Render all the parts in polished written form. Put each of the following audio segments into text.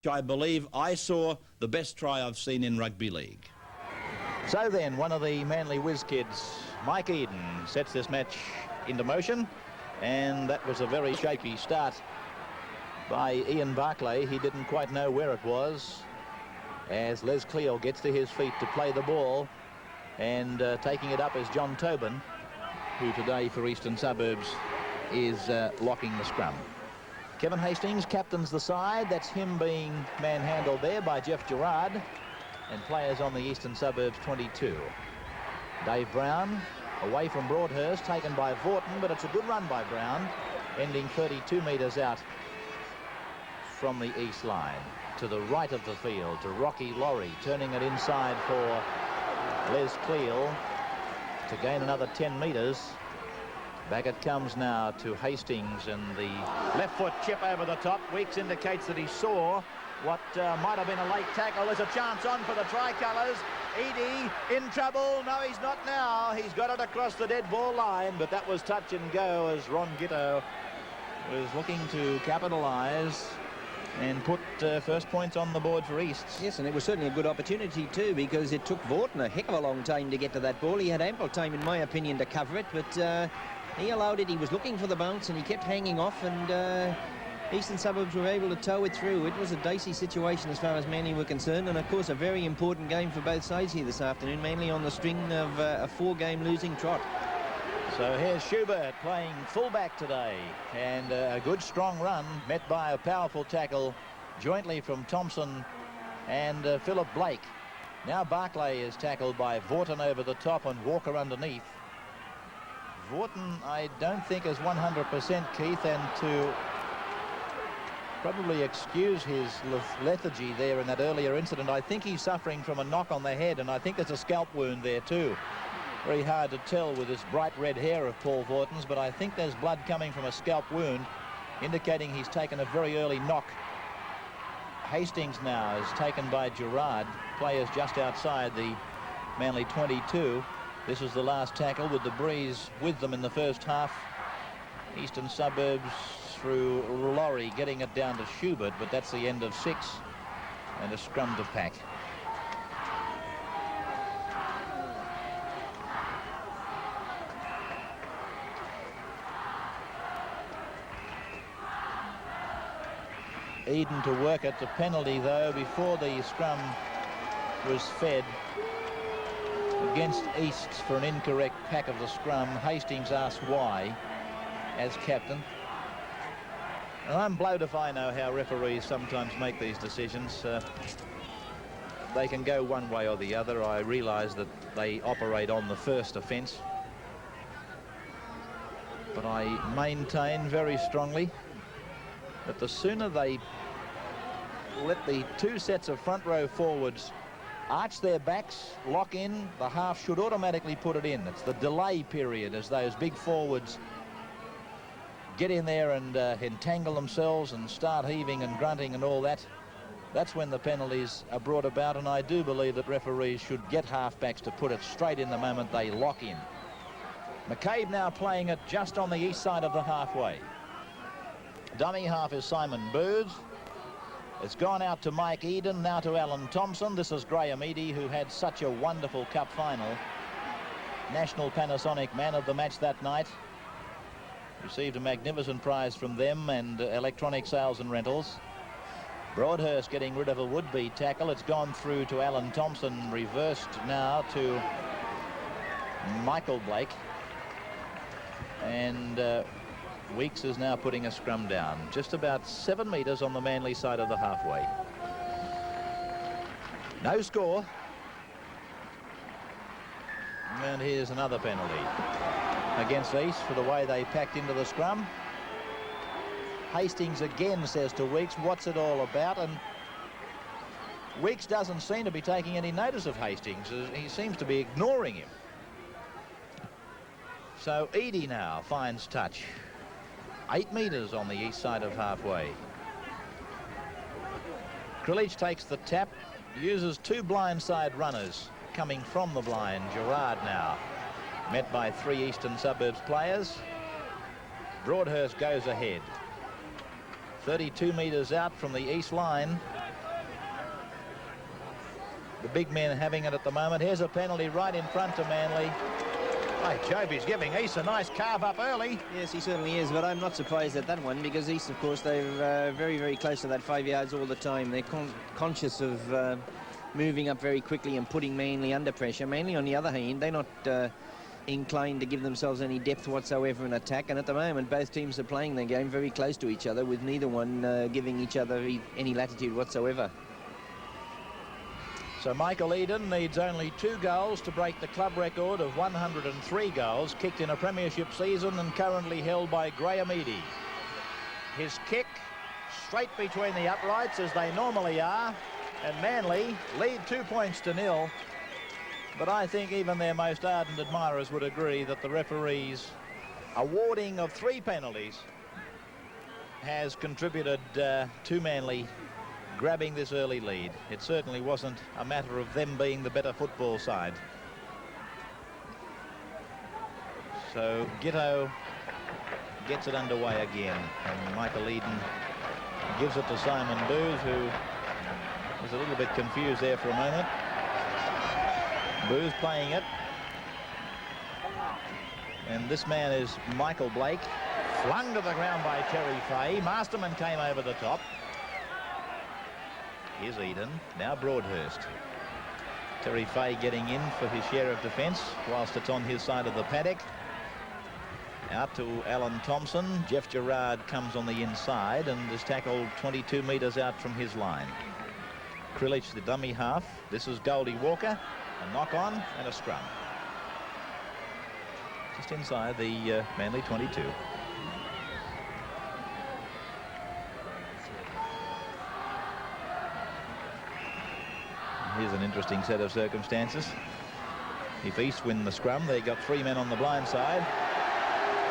I believe I saw the best try I've seen in rugby league. So then, one of the Manly whiz kids, Mike Eden, sets this match into motion, and that was a very shaky start by Ian Barclay. He didn't quite know where it was as Les Cleal gets to his feet to play the ball, and taking it up is John Tobin, who today for Eastern Suburbs is locking the scrum. Kevin Hastings captains the side. That's him being manhandled there by Jeff Gerard, and players on the Eastern Suburbs 22. Dave Brown away from Broadhurst, taken by Vorton, but it's a good run by Brown, ending 32 metres out from the east line. To the right of the field, to Rocky Laurie, turning it inside for Les Cleal to gain another 10 metres. Back it comes now to Hastings, and the left foot chip over the top. Weeks indicates that he saw what might have been a late tackle. There's a chance on for the Tricolours. Eadie in trouble. No, he's not now. He's got it across the dead ball line, but that was touch and go as Ron Gitto was looking to capitalise and put first points on the board for Easts. Yes, and it was certainly a good opportunity too, because it took Vorton a heck of a long time to get to that ball. He had ample time, in my opinion, to cover it, but he allowed it. He was looking for the bounce, and he kept hanging off, and Eastern Suburbs were able to tow it through. It was a dicey situation as far as Manly were concerned, and of course a very important game for both sides here this afternoon, mainly on the string of a 4-game losing trot. So here's Schubert playing fullback today, and a good strong run met by a powerful tackle jointly from Thompson and Philip Blake. Now Barclay is tackled by Vorton over the top and Walker underneath. Vorton, I don't think, is 100%, Keith, and to probably excuse his lethargy there in that earlier incident, I think he's suffering from a knock on the head, and I think there's a scalp wound there too. Very hard to tell with this bright red hair of Paul Vorton's, but I think there's blood coming from a scalp wound, indicating he's taken a very early knock. Hastings now is taken by Gerard, players just outside the Manly 22. This is the last tackle with the breeze with them in the first half. Eastern Suburbs through Laurie getting it down to Schubert, but that's the end of 6 and a scrum to pack. Eden to work at the penalty, though, before the scrum was fed against Easts for an incorrect pack of the scrum. Hastings asked why as captain. And I'm blowed if I know how referees sometimes make these decisions. They can go one way or the other. I realise that they operate on the first offence, but I maintain very strongly that the sooner they let the 2 sets of front row forwards arch their backs, lock in, the half should automatically put it in. It's the delay period as those big forwards get in there and entangle themselves and start heaving and grunting and all that. That's when the penalties are brought about, and I do believe that referees should get halfbacks to put it straight in the moment they lock in. McCabe now playing it just on the east side of the halfway. Dummy half is Simon Booth. It's gone out to Mike Eden, now to Alan Thompson. This is Graham Eadie, who had such a wonderful cup final. National Panasonic man of the match that night. Received a magnificent prize from them and Electronic Sales and Rentals. Broadhurst getting rid of a would-be tackle. It's gone through to Alan Thompson, reversed now to Michael Blake. And Weeks is now putting a scrum down, just about 7 metres on the Manly side of the halfway. No score. And here's another penalty against East for the way they packed into the scrum. Hastings again says to Weeks, what's it all about? And Weeks doesn't seem to be taking any notice of Hastings. He seems to be ignoring him. So Eadie now finds touch. 8 metres on the east side of halfway. Krilich takes the tap, uses 2 blindside runners coming from the blind. Gerard now met by 3 Eastern Suburbs players. Broadhurst goes ahead. 32 metres out from the east line. the big men having it at the moment. Here's a penalty right in front to Manly. Hey, Job, he's giving East a nice carve up early. Yes, he certainly is, but I'm not surprised at that one because East, of course, they're very, very close to that 5 yards all the time. They're conscious of moving up very quickly and putting Manly under pressure. Manly, on the other hand, they're not inclined to give themselves any depth whatsoever in attack, and at the moment both teams are playing their game very close to each other, with neither one giving each other any latitude whatsoever. So Michael Eden needs only 2 goals to break the club record of 103 goals kicked in a premiership season and currently held by Graham Eadie. His kick straight between the uprights as they normally are, and Manly lead 2 points to 0. But I think even their most ardent admirers would agree that the referee's awarding of 3 penalties has contributed to Manly grabbing this early lead. It certainly wasn't a matter of them being the better football side. So Giteau gets it underway again, and Michael Eden gives it to Simon Booth, who was a little bit confused there for a moment. Booth playing it, and this man is Michael Blake, flung to the ground by Terry Fay. Masterman came over the top. Here's Eden, now Broadhurst. Terry Fay getting in for his share of defence whilst it's on his side of the paddock. Out to Alan Thompson. Jeff Gerard comes on the inside and is tackled 22 metres out from his line. Krilich, the dummy half. This is Goldie Walker. A knock-on and a scrum. Just inside the Manly 22. Here's an interesting set of circumstances. If East win the scrum, they got 3 men on the blind side.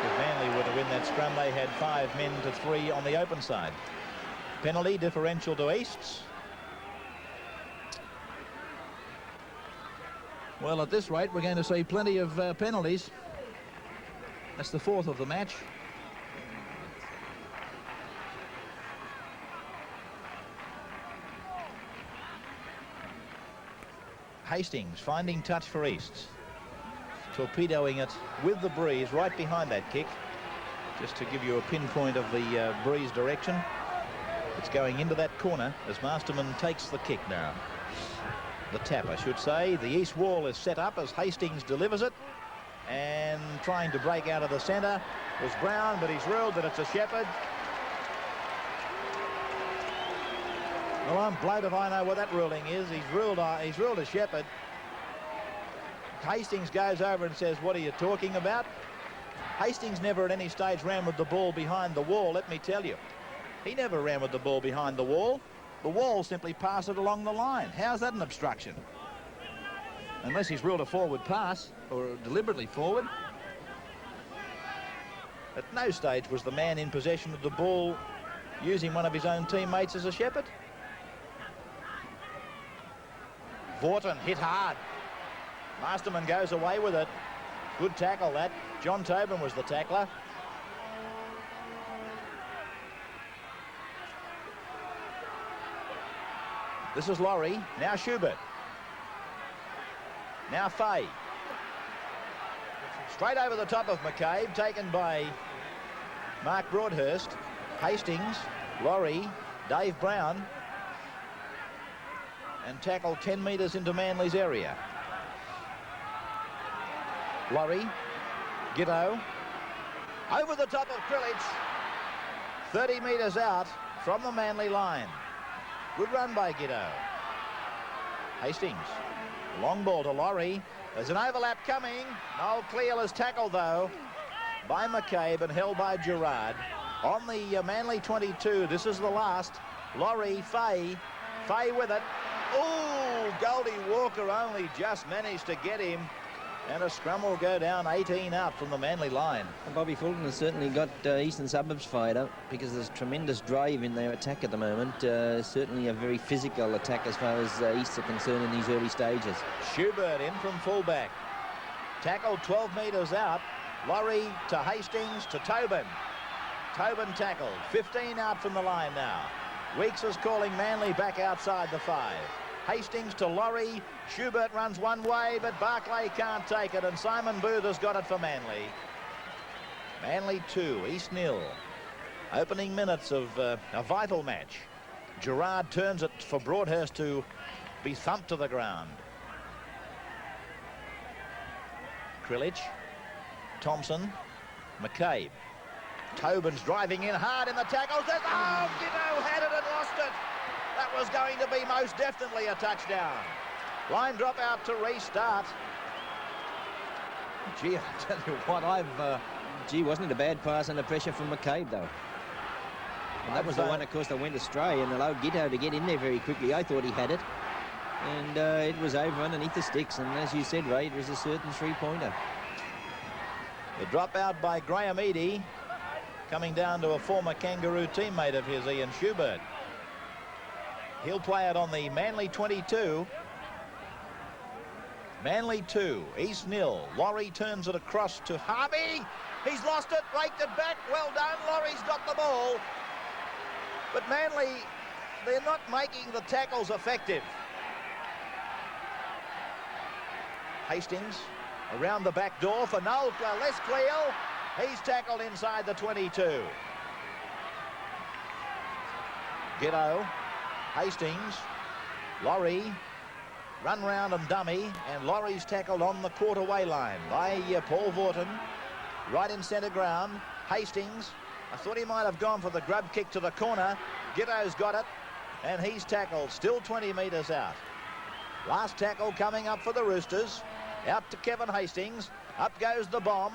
If Manly were to win that scrum, they had 5 men to 3 on the open side. Penalty differential to East's. Well, at this rate, we're going to see plenty of penalties. That's the 4th of the match. Hastings finding touch for East. Torpedoing it with the breeze right behind that kick. Just to give you a pinpoint of the breeze direction. It's going into that corner as Masterman takes the kick now. The tap, I should say. The East wall is set up as Hastings delivers it. And trying to break out of the centre was Brown, but he's ruled that it's a Shepherd. Well, I'm blowed if I know what that ruling is. He's ruled a Shepherd. Hastings goes over and says, "What are you talking about?" Hastings never at any stage ran with the ball behind the wall, let me tell you. He never ran with the ball behind the wall. The wall simply passed it along the line. How's that an obstruction? Unless he's ruled a forward pass, or deliberately forward. At no stage was the man in possession of the ball using one of his own teammates as a Shepherd. Vaughton hit hard. Masterman goes away with it. Good tackle, that. John Tobin was the tackler. This is Laurie. Now Schubert. Now Fay. Straight over the top of McCabe, taken by Mark Broadhurst. Hastings, Laurie, Dave Brown. And tackled 10 metres into Manly's area. Laurie, Giteau, over the top of Krilich, 30 metres out from the Manly line. Good run by Giteau. Hastings, long ball to Laurie. There's an overlap coming. Noel Cleal is tackled though by McCabe and held by Gerard. On the Manly 22, this is the last. Laurie, Fay with it. Oh, Goldie Walker only just managed to get him. And a scrum will go down 18 out from the Manly line. And Bobby Fulton has certainly got Eastern Suburbs fired up because there's tremendous drive in their attack at the moment. Certainly a very physical attack as far as East are concerned in these early stages. Schubert in from fullback. Tackled 12 metres out. Laurie to Hastings to Tobin. Tobin tackled. 15 out from the line now. Weeks is calling Manly back outside the 5. Hastings to Laurie. Schubert runs one way, but Barclay can't take it, and Simon Booth has got it for Manly. Manly 2, East 0. Opening minutes of a vital match. Gerard turns it for Broadhurst to be thumped to the ground. Krilich, Thompson, McCabe. Tobin's driving in hard in the tackles. Oh, Giddo had it and lost it. That was going to be most definitely a touchdown. Line drop out to restart. Gee, I tell you what, Gee, wasn't it a bad pass under pressure from McCabe, though? And that was the one, of course, that went astray and allowed Giddo to get in there very quickly. I thought he had it. And it was over underneath the sticks. And as you said, Ray, it was a certain three-pointer. The drop out by Graham Eadie, coming down to a former Kangaroo teammate of his, Ian Schubert. He'll play it on the Manly 22. Manly 2, East 0. Laurie turns it across to Harvey. He's lost it, raked it back. Well done. Laurie's got the ball. But Manly, they're not making the tackles effective. Hastings around the back door for Noel Lescleel. He's tackled inside the 22. Giddo, Hastings, Laurie, run round and dummy, and Laurie's tackled on the quarter-way line by Paul Vaughton, right in centre ground. Hastings, I thought he might have gone for the grub kick to the corner. Giddo's got it, and he's tackled, still 20 metres out. Last tackle coming up for the Roosters. Out to Kevin Hastings. Up goes the bomb.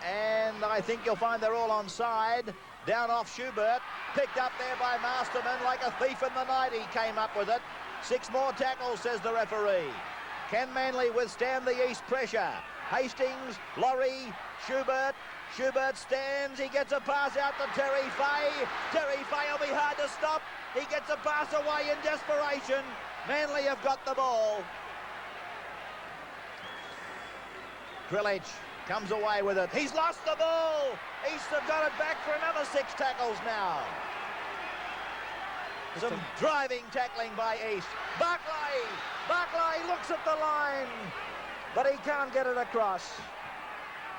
And I think you'll find they're all onside. Down off Schubert. Picked up there by Masterman like a thief in the night. He came up with it. 6 more tackles, says the referee. Can Manly withstand the East pressure? Hastings, Laurie, Schubert. Schubert stands. He gets a pass out to Terry Fay. Terry Fay will be hard to stop. He gets a pass away in desperation. Manly have got the ball. Krilich comes away with it. He's lost the ball. East have got it back for another 6 tackles now. Some driving tackling by East. Barclay looks at the line, but he can't get it across.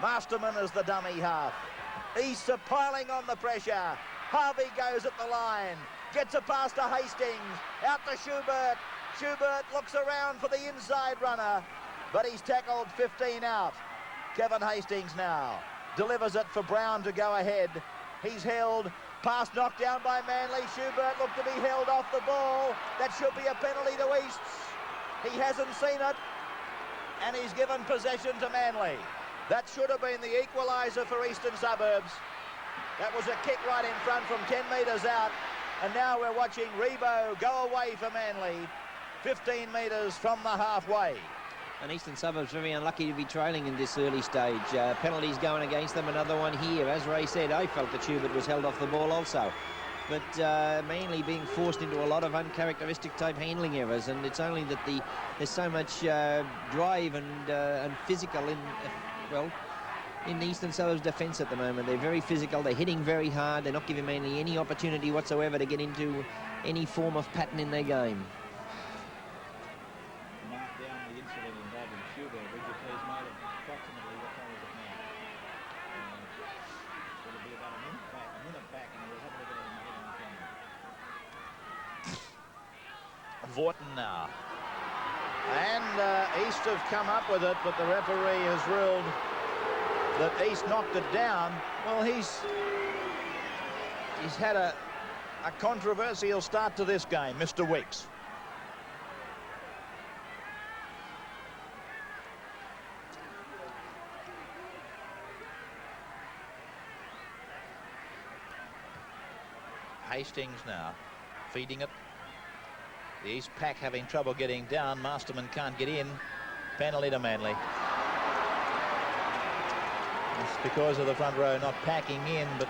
Masterman is the dummy half. East are piling on the pressure. Harvey goes at the line. Gets a pass to Hastings. Out to Schubert. Schubert looks around for the inside runner, but he's tackled 15 out. Kevin Hastings now delivers it for Brown to go ahead. He's held. Pass knocked down by Manly. Schubert looked to be held off the ball. That should be a penalty to Easts. He hasn't seen it, and he's given possession to Manly. That should have been the equaliser for Eastern Suburbs. That was a kick right in front from 10 metres out, and now we're watching Rebo go away for Manly, 15 metres from the halfway. And Eastern Suburbs very unlucky to be trailing in this early stage. Penalties going against them, another one here. As Ray said, I felt that Schubert was held off the ball also. But mainly being forced into a lot of uncharacteristic type handling errors, and it's only that there's so much drive and physical in the Eastern Suburbs defence at the moment. They're very physical, they're hitting very hard, they're not giving Manly any opportunity whatsoever to get into any form of pattern in their game. Vaughton now, and East have come up with it, but the referee has ruled that East knocked it down. Well, he's had a controversial start to this game, Mr. Weeks. Hastings now feeding it. The East pack having trouble getting down. Masterman can't get in. Penalty to Manly. It's because of the front row not packing in, but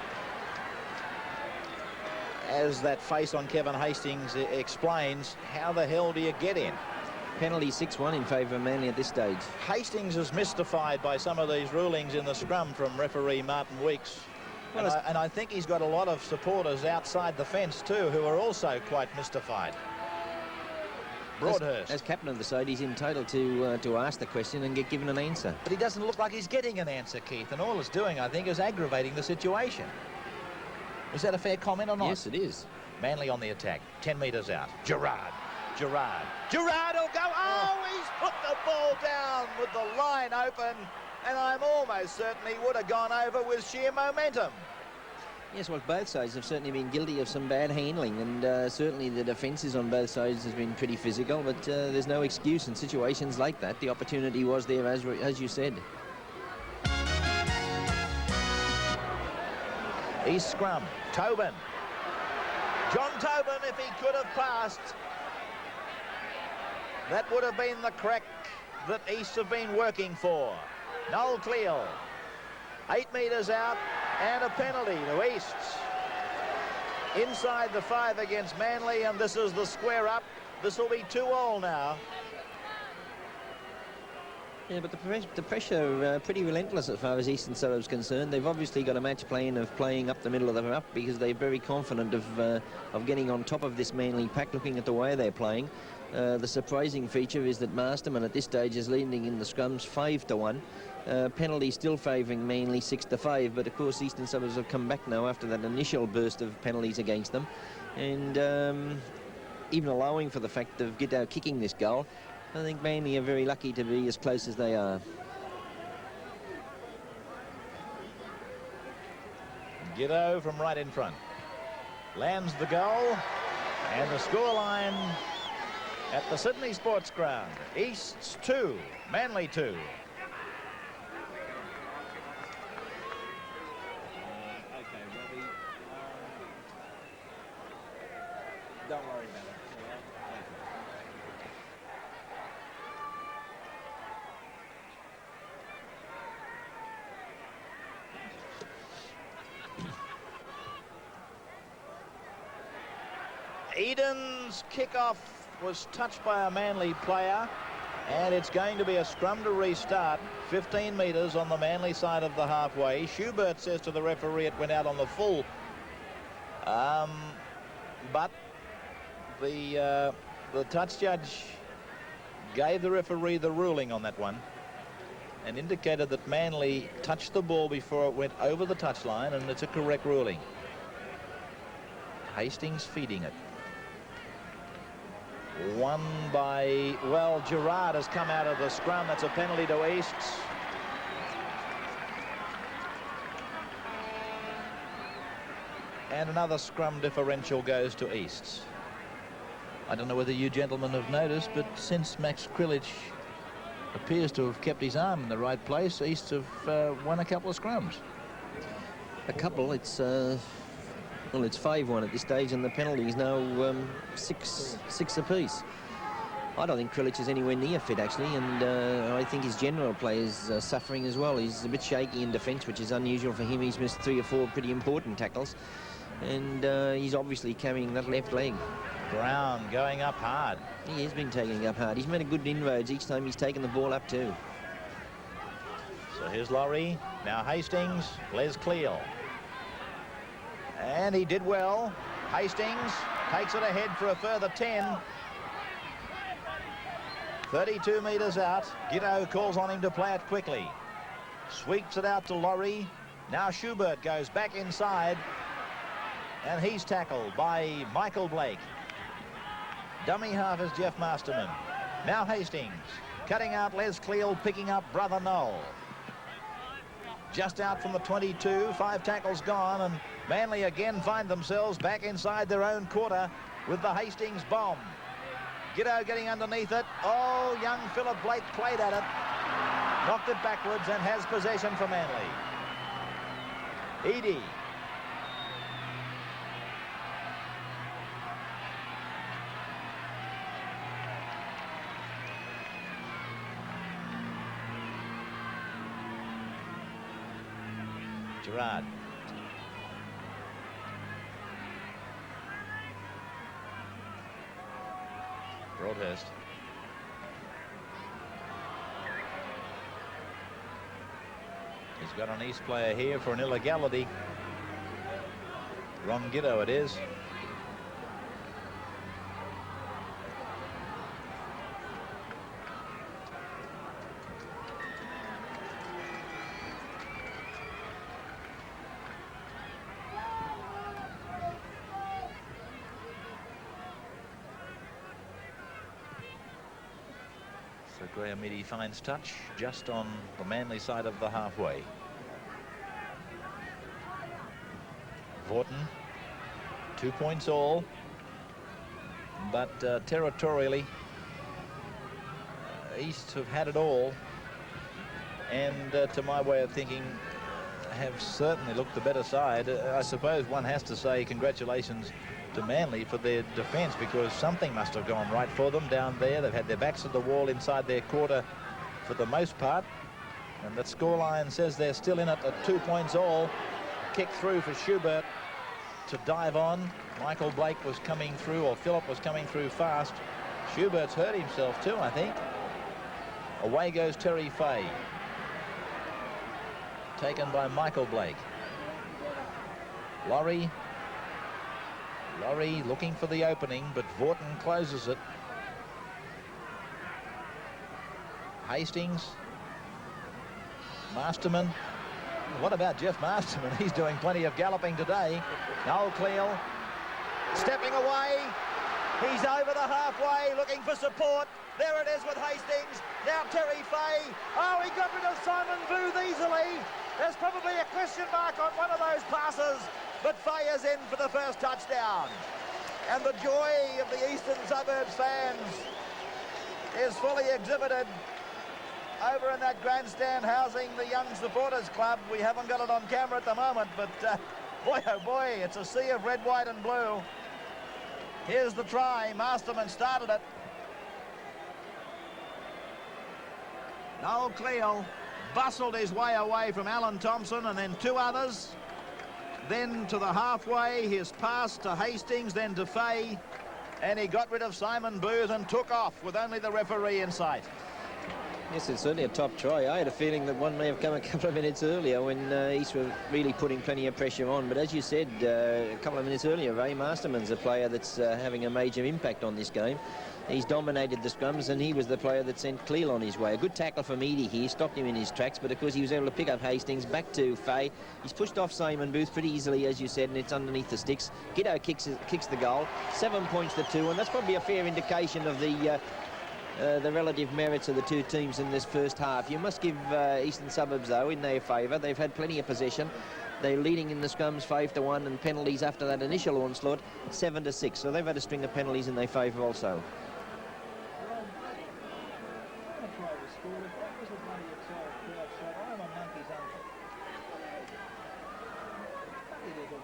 as that face on Kevin Hastings explains, how the hell do you get in? Penalty 6-1 in favour of Manly at this stage. Hastings is mystified by some of these rulings in the scrum from referee Martin Weeks. Well, and I think he's got a lot of supporters outside the fence too who are also quite mystified. Broadhurst. As captain of the side, he's entitled to ask the question and get given an answer. But he doesn't look like he's getting an answer, Keith, and all it's doing, I think, is aggravating the situation. Is that a fair comment or not? Yes, it is. Manly on the attack, 10 metres out. Gerard will go. Oh, he's put the ball down with the line open, and I'm almost certain he would have gone over with sheer momentum. Yes, well, both sides have certainly been guilty of some bad handling, and certainly the defences on both sides has been pretty physical, but there's no excuse in situations like that. The opportunity was there, as you said. East scrum, Tobin. John Tobin, if he could have passed, that would have been the crack that East have been working for. Noel Cleal, 8 metres out, and a penalty to East. Inside the 5 against Manly, and this is the square up. This will be 2-all now. Yeah, but the pressure pretty relentless as far as Eastern Suburbs concerned. They've obviously got a match plan of playing up the middle of the map because they're very confident of getting on top of this Manly pack, looking at the way they're playing. The surprising feature is that Masterman at this stage is leading in the scrums 5-1. Penalty still favouring Manly 6-5, but of course Eastern Suburbs have come back now after that initial burst of penalties against them, and even allowing for the fact of Giddo kicking this goal, I think Manly are very lucky to be as close as they are. Giddo from right in front lands the goal, and the scoreline at the Sydney Sports Ground: East's 2, Manly 2. Okay, Robbie. Don't worry about it. Eden's kickoff was touched by a Manly player, and it's going to be a scrum to restart. 15 metres on the Manly side of the halfway. Schubert says to the referee it went out on the full, but the touch judge gave the referee the ruling on that one and indicated that Manly touched the ball before it went over the touchline, and it's a correct ruling. Hastings feeding it. Won by, well, Gerard has come out of the scrum. That's a penalty to East. And another scrum differential goes to East. I don't know whether you gentlemen have noticed, but since Max Krilich appears to have kept his arm in the right place, East have won a couple of scrums. A couple, it's 5-1 at this stage, and the penalty is now 6 apiece. I don't think Krilich is anywhere near fit, actually, and I think his general play is suffering as well. He's a bit shaky in defence, which is unusual for him. He's missed 3 or 4 pretty important tackles, and he's obviously carrying that left leg. Brown going up hard. He has been taking it up hard. He's made a good inroads each time he's taken the ball up too. So here's Laurie, now Hastings, Les Cleal. And he did well. Hastings takes it ahead for a further 10. 32 metres out. Giddo calls on him to play it quickly. Sweeps it out to Laurie. Now Schubert goes back inside, and he's tackled by Michael Blake. Dummy half is Jeff Masterman. Now Hastings cutting out Les Cleal, picking up brother Noel. Just out from the 22, 5 tackles gone, and Manly again find themselves back inside their own quarter with the Hastings bomb. Giddo getting underneath it. Oh, young Philip Blake played at it, knocked it backwards, and has possession for Manly. Edie. Gerard. Broadhurst. He's got an East player here for an illegality. Ron Giddo it is. but Graham Eadie finds touch just on the Manly side of the halfway. Vaughton, 2 points all, but territorially, East have had it all, and to my way of thinking, have certainly looked the better side. I suppose one has to say congratulations to Manly for their defence, because something must have gone right for them down there. They've had their backs to the wall inside their quarter for the most part, and that scoreline says they're still in it at 2 points all. Kick through for Schubert to dive on. Michael Blake was coming through, or Phillip was coming through fast. Schubert's hurt himself too, I think. Away goes Terry Fay, taken by Michael Blake. Laurie looking for the opening, but Vaughton closes it. Hastings, Masterman. What about Jeff Masterman? He's doing plenty of galloping today. Noel Cleal stepping away. He's over the halfway looking for support. There it is with Hastings. Now Terry Fay. Oh, he got rid of Simon Booth easily. There's probably a question mark on one of those passes, but Fay is in for the first touchdown. And the joy of the Eastern Suburbs fans is fully exhibited over in that grandstand housing the Young Supporters Club. We haven't got it on camera at the moment, but boy, oh boy, it's a sea of red, white and blue. Here's the try. Masterman started it. Noel Cleal bustled his way away from Alan Thompson, and then two others. Then to the halfway, his pass to Hastings, then to Fay, and he got rid of Simon Booth and took off with only the referee in sight. Yes, it's certainly a top try. I had a feeling that one may have come a couple of minutes earlier when East were really putting plenty of pressure on. But as you said a couple of minutes earlier, Ray Masterman's a player that's having a major impact on this game. He's dominated the scrums, and he was the player that sent Cleal on his way. A good tackle from Eadie here, stopped him in his tracks, but of course he was able to pick up Hastings, back to Fay. He's pushed off Simon Booth pretty easily, as you said, and it's underneath the sticks. Giddo kicks the goal, 7 points to 2, and that's probably a fair indication of the relative merits of the two teams in this first half. You must give Eastern Suburbs, though, in their favour. They've had plenty of possession. They're leading in the scrums 5-1, and penalties after that initial onslaught 7-6. So they've had a string of penalties in their favour also.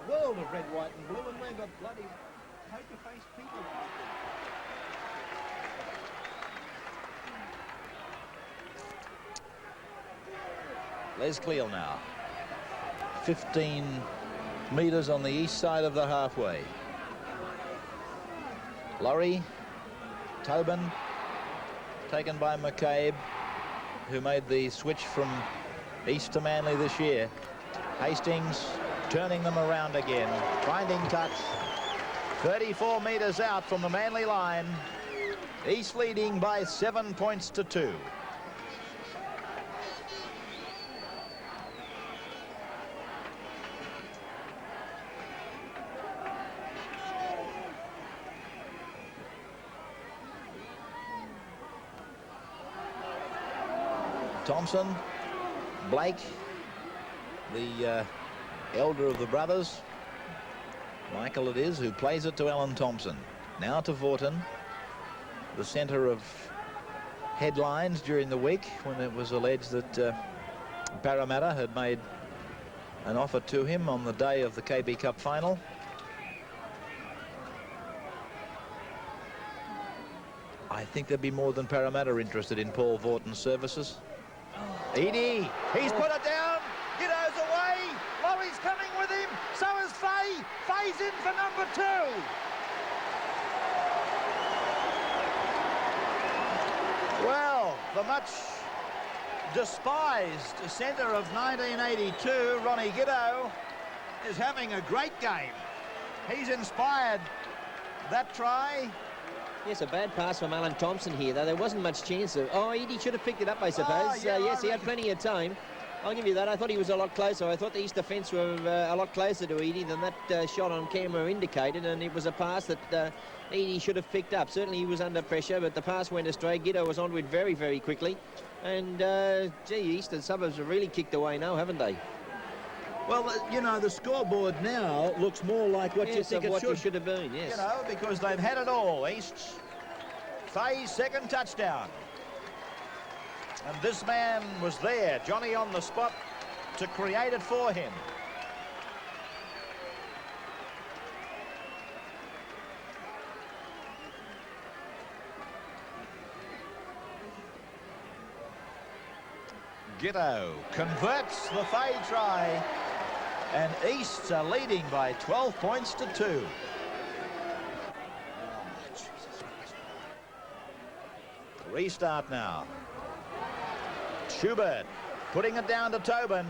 World of red, white and blue, and we've got bloody poker-faced people. Les Cleal now. 15 metres on the east side of the halfway. Laurie, Tobin, taken by McCabe, who made the switch from East to Manly this year. Hastings turning them around again, finding touch. 34 metres out from the Manly line. East leading by 7 points to 2. Thompson, Blake, the elder of the brothers, Michael it is, who plays it to Alan Thompson. Now to Vaughton, the centre of headlines during the week when it was alleged that Parramatta had made an offer to him on the day of the KB Cup final. I think there'd be more than Parramatta interested in Paul Vaughton's services. Eadie, he's put it down. Giddo's away. Laurie's coming with him. So is Fay. Fay's in for number 2. Well, the much despised centre of 1982, Ronnie Giddo, is having a great game. He's inspired that try. Yes, a bad pass from Alan Thompson here, though. There wasn't much chance of... Oh, Eadie should have picked it up, I suppose. Oh, yeah, yes, he had reckon. plenty of time. I'll give you that. I thought he was a lot closer. I thought the East defence were a lot closer to Eadie than that shot on camera indicated, and it was a pass that Eadie should have picked up. Certainly he was under pressure, but the pass went astray. Giddo was onto it very, very quickly. And, gee, Eastern Suburbs have really kicked away now, haven't they? Well, you know, the scoreboard now looks more like what you think it should have been, yes. You know, because they've had it all. East's Faye's second touchdown. And this man was there, Johnny on the spot, to create it for him. Giddo converts the Faye try, and Easts are leading by 12 points to 2. Restart now. Schubert putting it down to Tobin.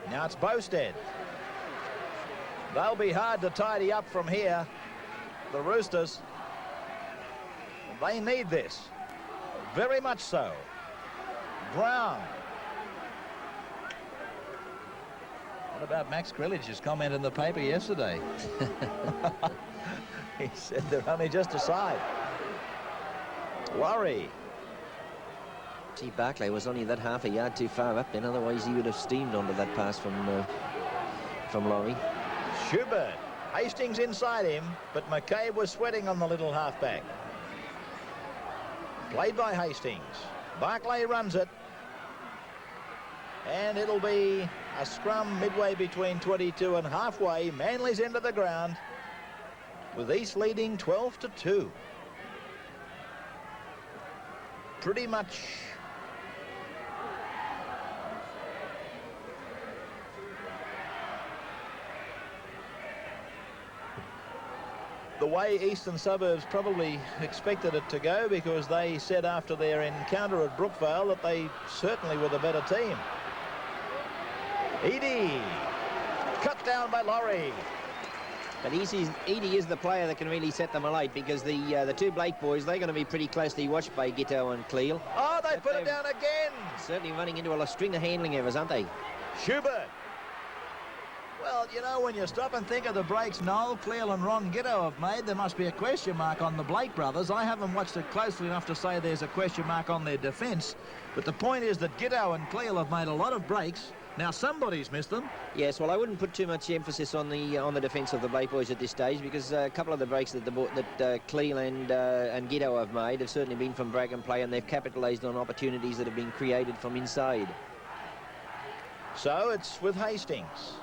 Now it's Bowstead. They'll be hard to tidy up from here, the Roosters. They need this, very much so. Brown. What about Max Grillidge's comment in the paper yesterday? He said they're only just aside. Laurie. Gee, Barclay was only that half a yard too far up then, otherwise he would have steamed onto that pass from Laurie. Schubert. Hastings inside him, but McCabe was sweating on the little halfback. Played by Hastings. Barclay runs it. And it'll be a scrum midway between 22 and halfway. Manly's into the ground with East leading 12-2. Pretty much the way Eastern Suburbs probably expected it to go, because they said after their encounter at Brookvale that they certainly were the better team. Eadie, cut down by Laurie. But Eadie is the player that can really set them alight, because the two Blake boys, they're going to be pretty closely watched by Gitto and Cleal. Oh, they put it down again. Certainly running into a string of handling errors, aren't they? Schubert. Well, you know, when you stop and think of the breaks Noel, Cleal and Ron Gitto have made, there must be a question mark on the Blake brothers. I haven't watched it closely enough to say there's a question mark on their defence. But the point is that Gitto and Cleal have made a lot of breaks. Now somebody's missed them. Yes, well, I wouldn't put too much emphasis on the defence of the Blake boys at this stage, because a couple of the breaks that Cleal and Gitto have made have certainly been from break and play, and they've capitalised on opportunities that have been created from inside. So it's with Hastings.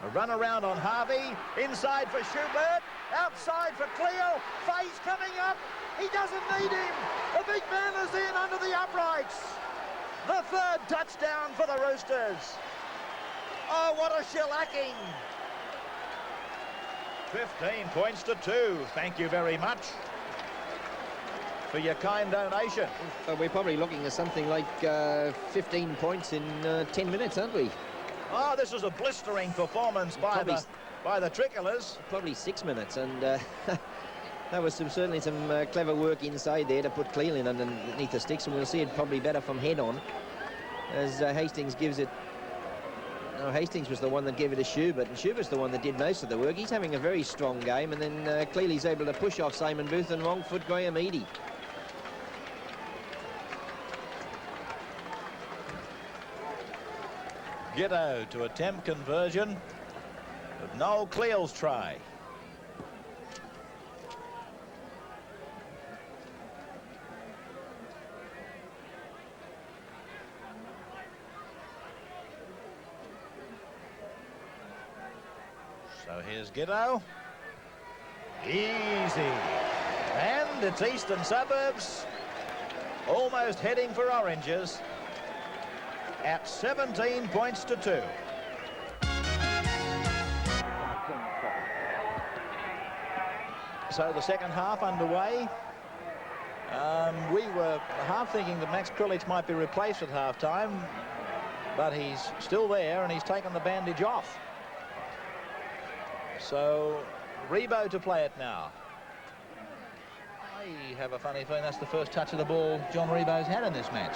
A run around on Harvey, inside for Schubert, outside for Cleo. Faye's coming up, he doesn't need him. The big man is in under the uprights. The third touchdown for the Roosters. Oh, what a shellacking. 15 points to 2. Thank you very much for your kind donation. We're probably looking at something like 15 points in 10 minutes, aren't we? Oh, this is a blistering performance by the Tricolors. Probably 6 minutes, and that was certainly some clever work inside there to put Cleal in underneath the sticks, and we'll see it probably better from head on as Hastings gives it. No, Hastings was the one that gave it to Schubert, and Schubert's the one that did most of the work. He's having a very strong game, and then Cleely's able to push off Simon Booth and wrong foot Graham Eadie. Gitto to attempt conversion with Noel Cleal's try. So here's Gitto. Easy. And it's Eastern Suburbs almost heading for oranges at 17 points to 2. So the second half underway. We were half thinking that Max Grillidge might be replaced at half-time, but he's still there and he's taken the bandage off. So Rebo to play it now. I have a funny feeling that's the first touch of the ball John Rebo's had in this match.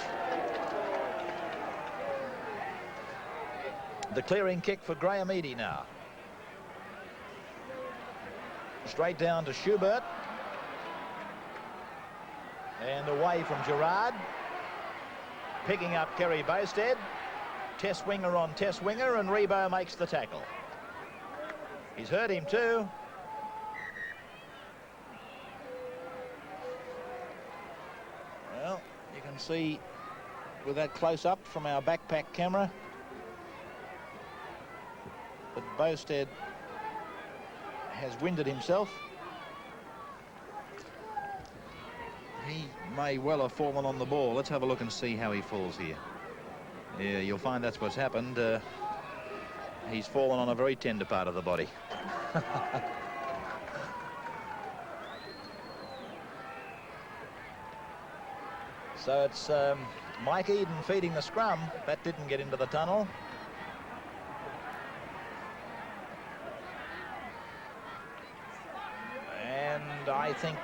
The clearing kick for Graham Eadie now. Straight down to Schubert. And away from Gerard. Picking up Kerry Bowstead. Tess Winger on Tess Winger, and Rebo makes the tackle. He's hurt him too. Well, you can see with that close-up from our backpack camera that Bowstead has winded himself. He may well have fallen on the ball. Let's have a look and see how he falls here. Yeah, you'll find that's what's happened. He's fallen on a very tender part of the body. So it's Mike Eden feeding the scrum. That didn't get into the tunnel. And I think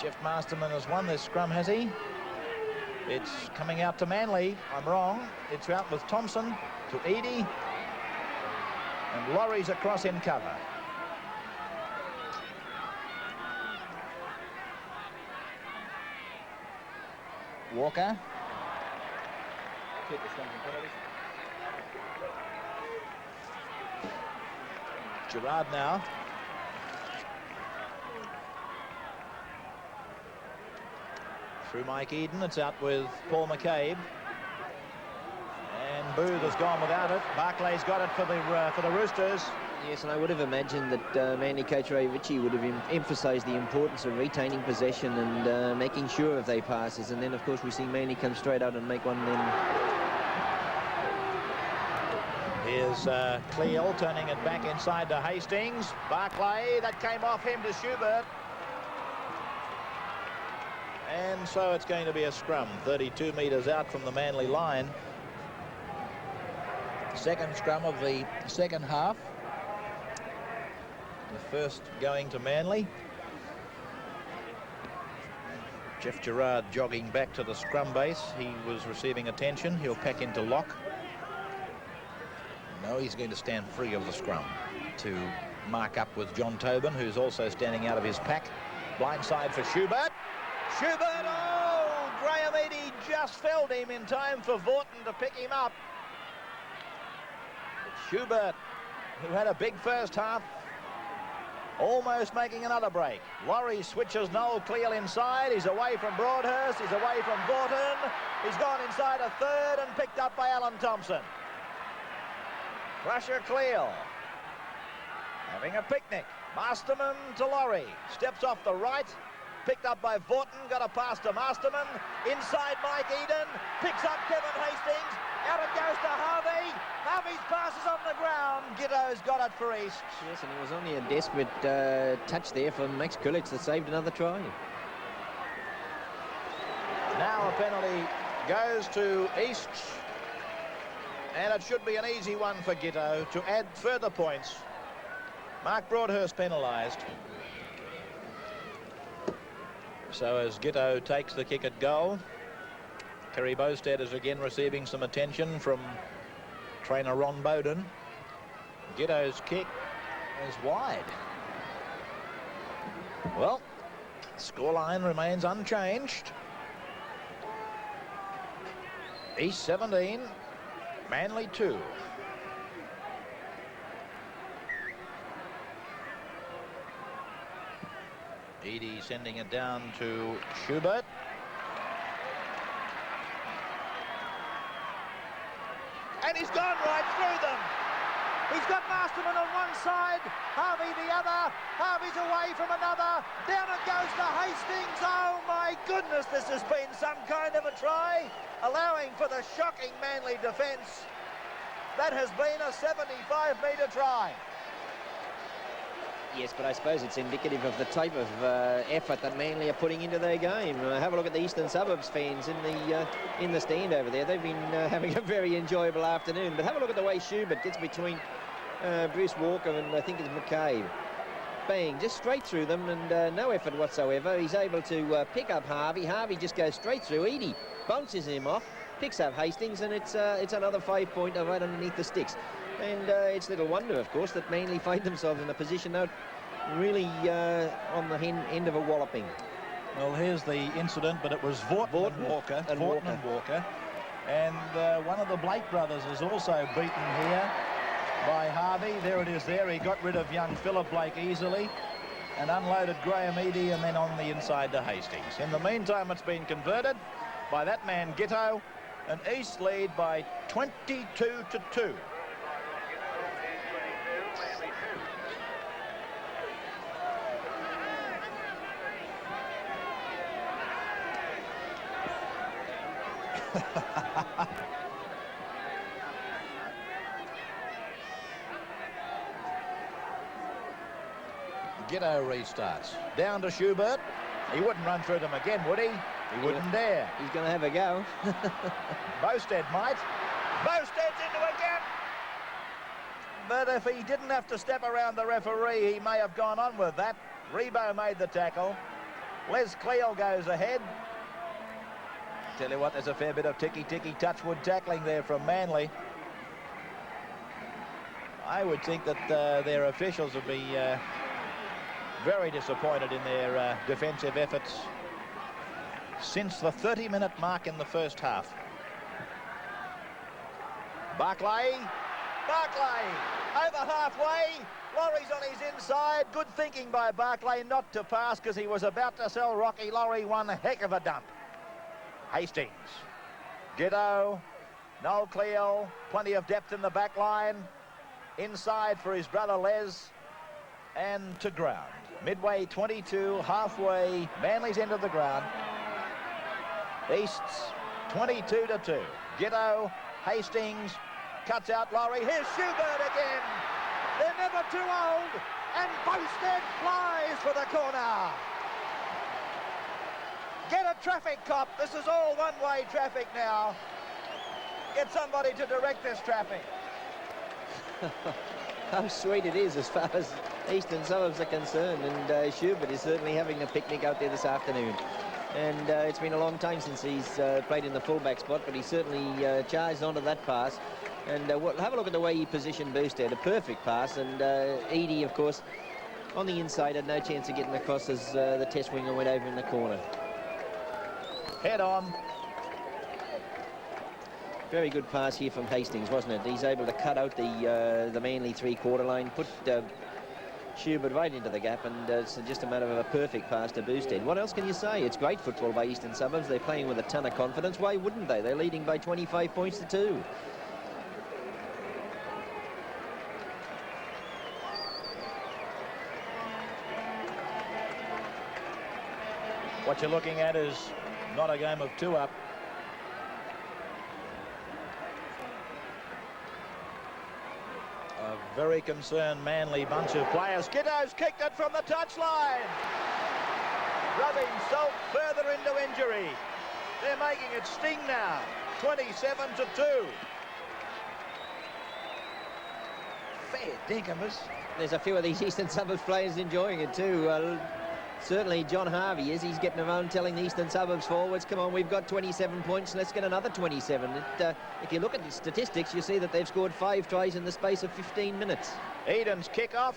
Jeff Masterman has won this scrum, has he? It's coming out to Manly. I'm wrong. It's out with Thompson to Eadie. And Laurie's across in cover. Walker. Gerard now. Through Mike Eden, it's out with Paul McCabe. And Booth has gone without it. Barclay's got it for the Roosters. Yes, and I would have imagined that Manly coach Ray Ritchie would have emphasised the importance of retaining possession and making sure of their passes. And then, of course, we see Manly come straight out and make one then. Here's Cleal turning it back inside to Hastings. Barclay, that came off him to Schubert. And so it's going to be a scrum, 32 metres out from the Manly line. Second scrum of the second half. The first going to Manly. Jeff Gerard jogging back to the scrum base. He was receiving attention. He'll pack into lock. No, he's going to stand free of the scrum to mark up with John Tobin, who's also standing out of his pack. Blindside for Schubert. Schubert, oh! Graham Eadie just felled him in time for Vaughton to pick him up. It's Schubert, who had a big first half, almost making another break. Laurie switches Noel Cleal inside. He's away from Broadhurst. He's away from Vaughton. He's gone inside a third and picked up by Alan Thompson. Crusher Cleal having a picnic. Masterman to Laurie. Steps off the right. Picked up by Vaughton, got a pass to Masterman. Inside Mike Eden, picks up Kevin Hastings. Out it goes to Harvey. Harvey's pass is on the ground. Giddo's got it for East. Yes, and it was only a desperate touch there for Max Kulich that saved another try. Now a penalty goes to East. And it should be an easy one for Gitto to add further points. Mark Broadhurst penalised. So as Gitto takes the kick at goal, Kerry Bowstead is again receiving some attention from trainer Ron Bowden. Gitto's kick is wide. Well, scoreline remains unchanged. East 17, Manly 2. Eadie sending it down to Schubert. And he's gone right through them. He's got Masterman on one side, Harvey the other. Harvey's away from another. Down it goes to Hastings. Oh my goodness, this has been some kind of a try, allowing for the shocking Manly defence. That has been a 75-metre try. Yes, but I suppose it's indicative of the type of effort that Manly are putting into their game. Have a look at the Eastern Suburbs fans in the stand over there. They've been having a very enjoyable afternoon. But have a look at the way Schubert gets between Bruce Walker and I think it's McCabe. bang, just straight through them, and no effort whatsoever. He's able to pick up Harvey. Harvey just goes straight through. Eadie bounces him off, picks up Hastings, and it's another 5-pointer right underneath the sticks. And it's little wonder, of course, that Manly find themselves in a position now really on the end of a walloping. Well, here's the incident, but it was Vorton and Walker. And one of the Blake brothers is also beaten here by Harvey. There it is there. He got rid of young Philip Blake easily and unloaded Graham Eadie, and then on the inside to Hastings. In the meantime, it's been converted by that man Gitto, and East lead by 22-2. Gitto restarts. Down to Schubert. He wouldn't run through them again, would he? He wouldn't dare. He's going to have a go. Boustead might. Bousted's into a gap. But if he didn't have to step around the referee, he may have gone on with that. Rebo made the tackle. Les Cleal goes ahead. Tell you what, there's a fair bit of ticky-ticky touchwood tackling there from Manly. I would think that their officials would be very disappointed in their defensive efforts since the 30-minute mark in the first half. Barclay over halfway. Laurie's on his inside. Good thinking by Barclay not to pass, because he was about to sell Rocky Laurie one heck of a dump. Hastings, Gitto, Noel Cleal, plenty of depth in the back line. Inside for his brother Les, and to ground. Midway 22, halfway, Manly's end of the ground. East's 22-2. Gitto, Hastings, cuts out Laurie. Here's Schubert again. They're never too old, and Bousted flies for the corner. Get a traffic cop. This is all one-way traffic now. Get somebody to direct this traffic. How sweet it is as far as Eastern Suburbs are concerned, and Schubert is certainly having a picnic out there this afternoon. And it's been a long time since he's played in the fullback spot, but he certainly charged onto that pass. And we'll have a look at the way he positioned Bousted. A perfect pass, and Eadie, of course, on the inside had no chance of getting across as the test winger went over in the corner. Head on. Very good pass here from Hastings, wasn't it? He's able to cut out the Manly three-quarter line, put Schubert right into the gap, and it's just a matter of a perfect pass to Bousted. What else can you say? It's great football by Eastern Suburbs. They're playing with a ton of confidence. Why wouldn't they? They're leading by 25 points to 2. What you're looking at is not a game of 2 up. A very concerned Manly bunch of players. Gitto's kicked it from the touchline. Rubbing salt further into injury. They're making it sting now. 27-2. Fair dinkamus. There's a few of these Eastern Suburbs players enjoying it too. Certainly John Harvey is. He's getting around telling the Eastern Suburbs forwards, come on, we've got 27 points, let's get another 27. If you look at the statistics, you see that they've scored 5 tries in the space of 15 minutes. Eden's kick-off.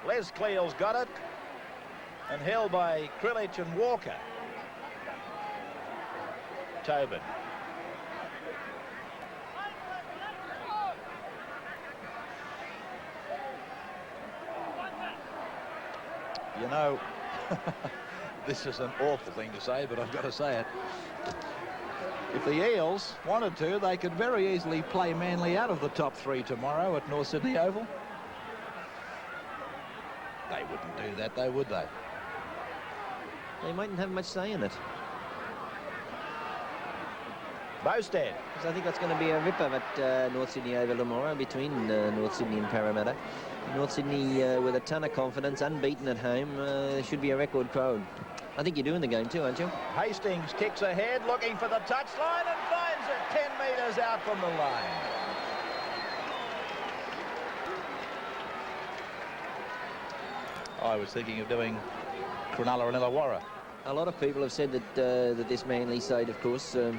Les Cleal's got it. And held by Krilich and Walker. Tobin. You know, this is an awful thing to say, but I've got to say it. If the Eels wanted to, they could very easily play Manly out of the top 3 tomorrow at North Sydney Oval. They wouldn't do that, though, would they? They mightn't have much say in it. Bousted. I think that's going to be a ripper at North Sydney Oval tomorrow between North Sydney and Parramatta. North Sydney with a ton of confidence, unbeaten at home. Should be a record crowd. I think you're doing the game too, aren't you? Hastings kicks ahead, looking for the touchline, and finds it 10 metres out from the line. I was thinking of doing Cronulla and Illawarra. A lot of people have said that that this Manly side, of course, are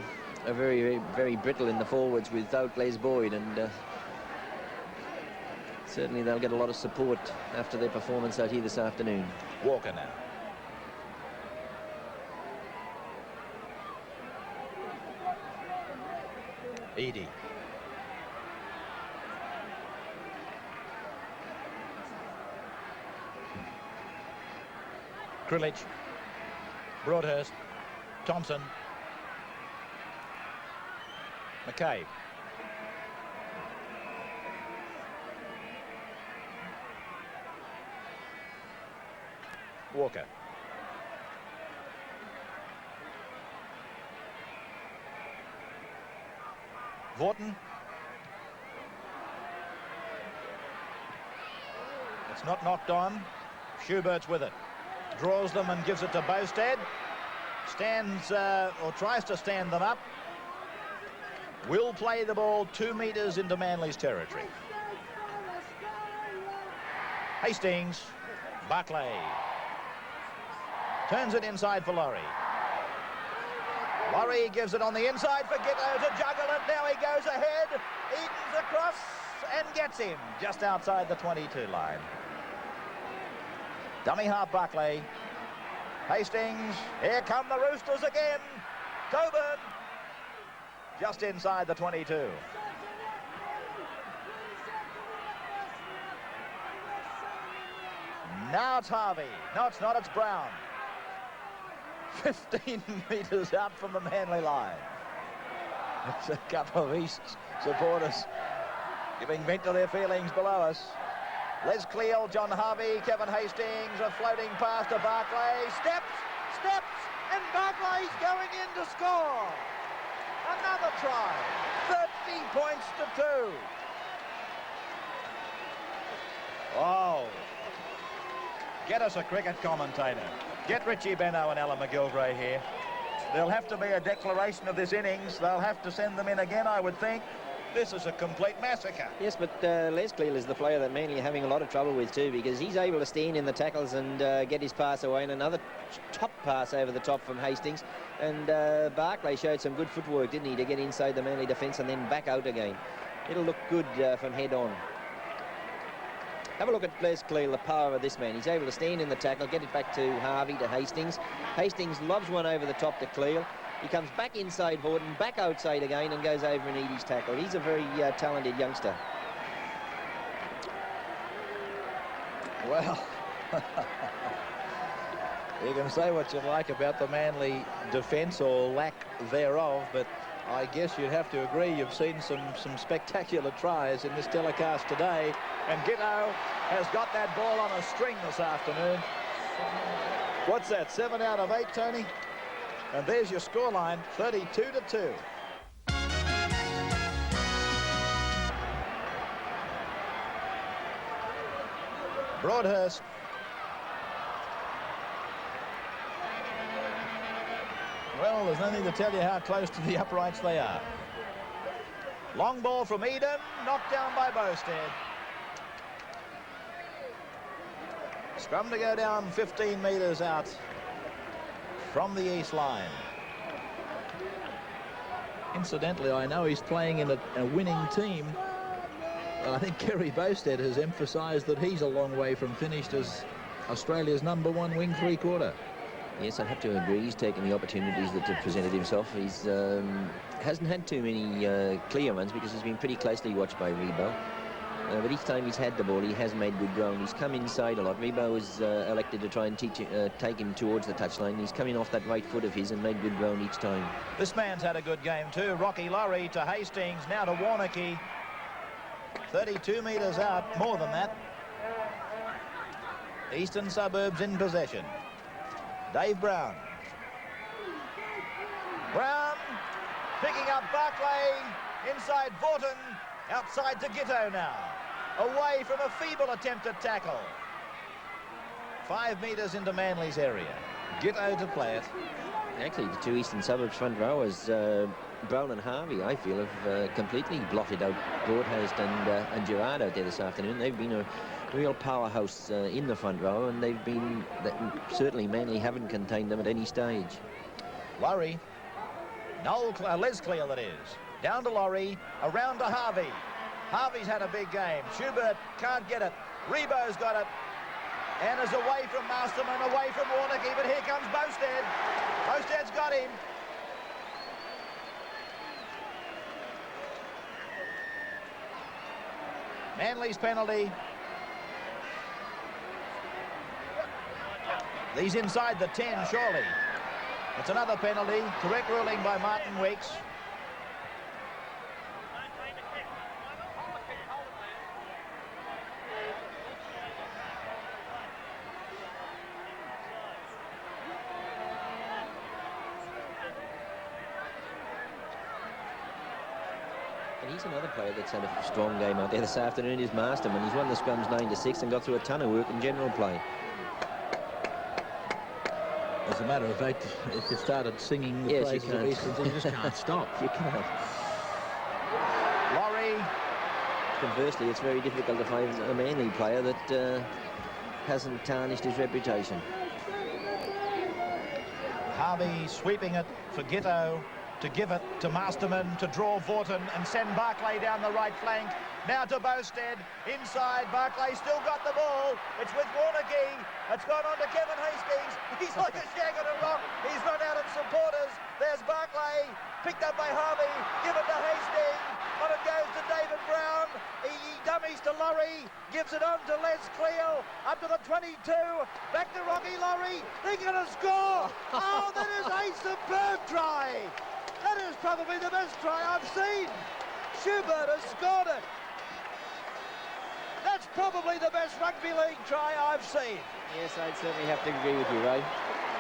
very, very brittle in the forwards without Les Boyd, and certainly they'll get a lot of support after their performance out here this afternoon. Walker now. Edie. Krilich. Broadhurst. Thompson. McCabe. Walker. Vaughton. It's not knocked on. Schubert's with it. Draws them and gives it to Bowstead. Stands or tries to stand them up. Will play the ball 2 metres into Manly's territory. Hastings. Barclay. Turns it inside for Laurie. Laurie gives it on the inside for Gitto to juggle it. Now he goes ahead. Edens across and gets him just outside the 22 line. Dummy half Barclay. Hastings. Here come the Roosters again. Coburn. Just inside the 22. Now it's Harvey. No, it's not. It's Brown. 15 metres out from the Manly line. It's a couple of East supporters giving vent to their feelings below us. Les Cleal, John Harvey, Kevin Hastings, a floating pass to Barclay. Steps, and Barclay's going in to score. Another try. 30 points to 2. Oh. Get us a cricket commentator. Get Richie Benno and Alan McGilvray here. There'll have to be a declaration of this innings. They'll have to send them in again, I would think. This is a complete massacre. Yes, but Les Cleal is the player that Manly are having a lot of trouble with too, because he's able to stand in the tackles and get his pass away, and another top pass over the top from Hastings. And Barclay showed some good footwork, didn't he, to get inside the Manly defence and then back out again. It'll look good from head on. Have a look at Les Cleal, the power of this man. He's able to stand in the tackle, get it back to Harvey, to Hastings. Hastings lobs one over the top to Cleal. He comes back inside Vaughton, back outside again, and goes over and Edie's tackle. He's a very talented youngster. Well, you can say what you like about the Manly defence or lack thereof, but I guess you'd have to agree you've seen some spectacular tries in this telecast today. And Gitto has got that ball on a string this afternoon. What's that, 7 out of 8, Tony? And there's your scoreline, 32-2. Broadhurst. Well, there's no need to tell you how close to the uprights they are. Long ball from Eden, knocked down by Bowstead. Scrum to go down 15 metres out from the east line. Incidentally, I know he's playing in a winning team. I think Kerry Bowstead has emphasised that he's a long way from finished as Australia's #1 wing three-quarter. Yes, I'd have to agree. He's taken the opportunities that have presented himself. He's hasn't had too many clear ones because he's been pretty closely watched by Rebo. But each time he's had the ball, he has made good ground. He's come inside a lot. Rebo was elected to try and take him towards the touchline. He's coming off that right foot of his and made good ground each time. This man's had a good game too. Rocky Laurie to Hastings, now to Warnocky. 32 metres out, more than that. Eastern Suburbs in possession. Dave Brown. Brown picking up Barclay inside Vaughton. Outside to Gitto now. Away from a feeble attempt at tackle. 5 metres into Manly's area. Gitto to play it. Actually, the two Eastern Suburbs front rowers Brown and Harvey, I feel, have completely blotted out Broadhurst and Gerard out there this afternoon. They've been a real powerhouse in the front row, and certainly Manly haven't contained them at any stage. Laurie. Les Clear, that is. Down to Laurie, around to Harvey. Harvey's had a big game. Schubert can't get it. Rebo's got it. And is away from Masterman, away from Warnocky, but here comes Bostad. Bostad's got him. Manly's penalty. He's inside the 10, surely. It's another penalty. Correct ruling by Martin Weeks. And he's another player that's had a strong game out there this afternoon, is Masterman. He's won the scrums 9-6 and got through a ton of work in general play. As a matter of fact, if you started singing the praises of Eastern, you just can't stop. You can't. Laurie. Conversely, it's very difficult to find a Manly player that hasn't tarnished his reputation. Harvey sweeping it for Gitto to give it to Masterman to draw Vaughton and send Barclay down the right flank. Now to Bostad, inside. Barclay still got the ball. It's with Warnocky. It's gone on to Kevin Hastings. He's like a shag on a rock. He's run out of supporters. There's Barclay, picked up by Harvey. Give it to Hastings. On it goes to David Brown. He dummies to Laurie. Gives it on to Les Cleal. Up to the 22. Back to Rocky Laurie. They're going to score. Oh, that is a superb try. That is probably the best try I've seen. Schubert has scored it. That's probably the best rugby league try I've seen. Yes, I'd certainly have to agree with you, Ray.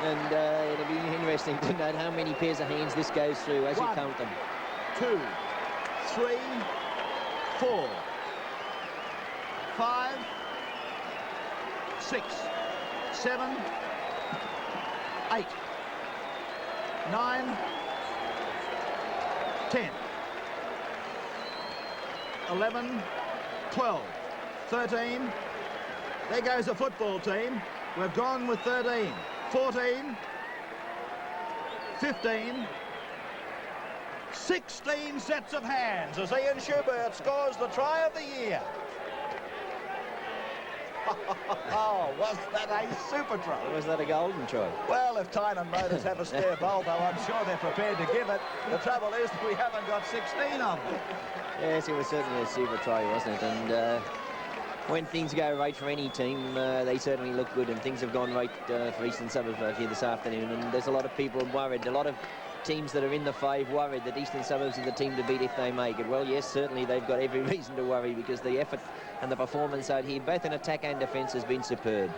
And it'll be interesting to note how many pairs of hands this goes through as you count them. 2, 3, 4, 5, 6, 7, 8, 9, 10, 11, 12, 13. There goes the football team. We've gone with 13, 14, 15, 16 sets of hands as Ian Schubert scores the try of the year. Oh, was that a super try? Or was that a golden try? Well, if Tynan Motors have a spare Volvo, I'm sure they're prepared to give it. The trouble is we haven't got 16 of them. Yes, it was certainly a super try, wasn't it? And when things go right for any team, they certainly look good, and things have gone right for Eastern Suburbs here this afternoon. And there's a lot of people worried, a lot of teams that are in the 5 worried that Eastern Suburbs are the team to beat if they make it. Well, yes, certainly they've got every reason to worry, because the effort and the performance out here, both in attack and defence, has been superb.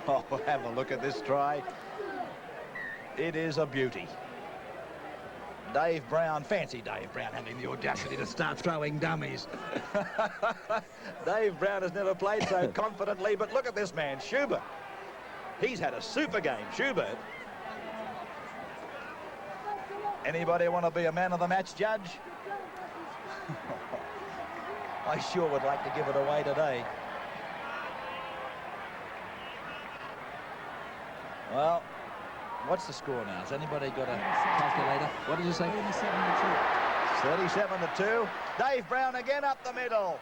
Oh, have a look at this try. It is a beauty. Dave Brown, fancy Dave Brown having the audacity to start throwing dummies. Dave Brown has never played so confidently, but look at this man, Schubert. He's had a super game, Schubert. Anybody want to be a man of the match, Judge? I sure would like to give it away today. Well, what's the score now? Has anybody got a calculator? What did you say? 37-2. Dave Brown again up the middle.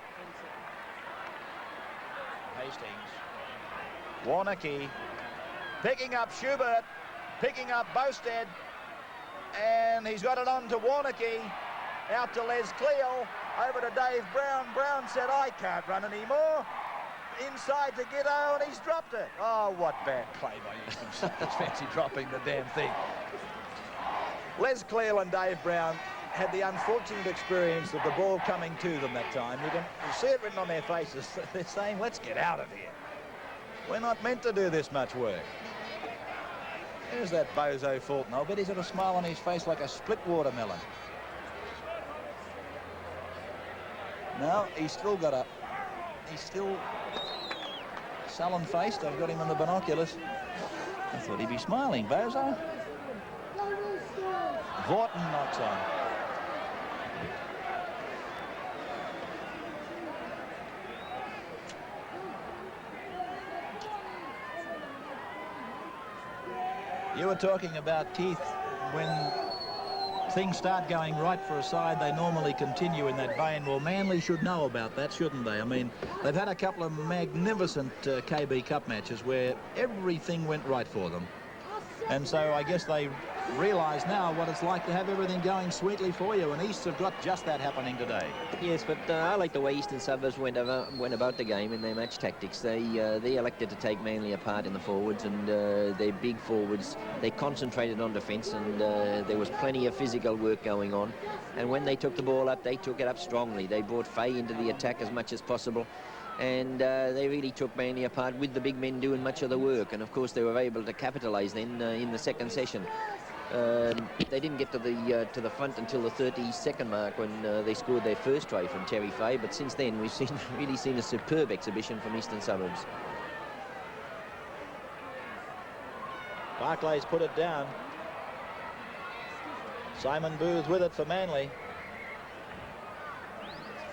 Hastings. Warnocky. Picking up Schubert. Picking up Bostad. And he's got it on to Warnocky. Out to Les Cleal. Over to Dave Brown. Brown said, I can't run anymore. Inside to Gitto, and he's dropped it. Oh, what bad play by Eastern Suburbs. Fancy dropping the damn thing. Les Cleal and Dave Brown had the unfortunate experience of the ball coming to them that time. You can see it written on their faces. They're saying, let's get out of here. We're not meant to do this much work. There's that bozo Fulton. I'll bet he's got a smile on his face like a split watermelon. No, he's still got a... He's still sullen-faced. I've got him in the binoculars. I thought he'd be smiling, bozo. Vorton knocks on. You were talking about, Keith, when things start going right for a side, they normally continue in that vein. Well, Manly should know about that, shouldn't they? I mean, they've had a couple of magnificent KB Cup matches where everything went right for them. And so I guess they realise now what it's like to have everything going sweetly for you, and East have got just that happening today. Yes, but I like the way Eastern Suburbs went about the game in their match tactics. They elected to take Manly apart in the forwards, and their big forwards, they concentrated on defence, and there was plenty of physical work going on. And when they took the ball up, they took it up strongly. They brought Fay into the attack as much as possible, and they really took Manly apart with the big men doing much of the work. And of course they were able to capitalise then in the second session. They didn't get to the front until the 30-second mark when they scored their first try from Terry Fay, but since then we've really seen a superb exhibition from Eastern Suburbs. Barclay's put it down. Simon Booth with it for Manly.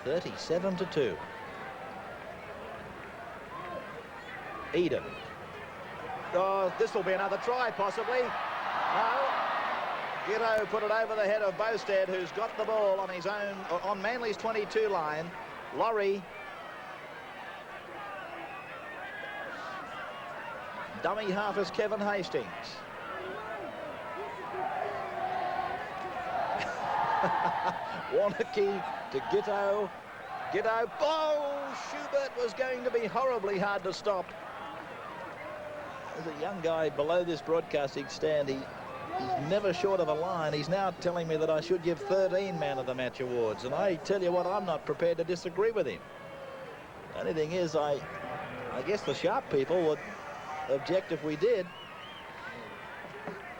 37-2. Eden. Oh, this will be another try, possibly. No. Gitto put it over the head of Bowstead, who's got the ball on his own, on Manly's 22 line. Laurie. Dummy half is Kevin Hastings. Warnocky to Gitto. Gitto. Oh, Schubert was going to be horribly hard to stop. There's a young guy below this broadcasting stand. He's never short of a line. He's now telling me that I should give 13 Man of the Match awards, and I tell you what, I'm not prepared to disagree with him. The only thing is, I guess the sharp people would object if we did.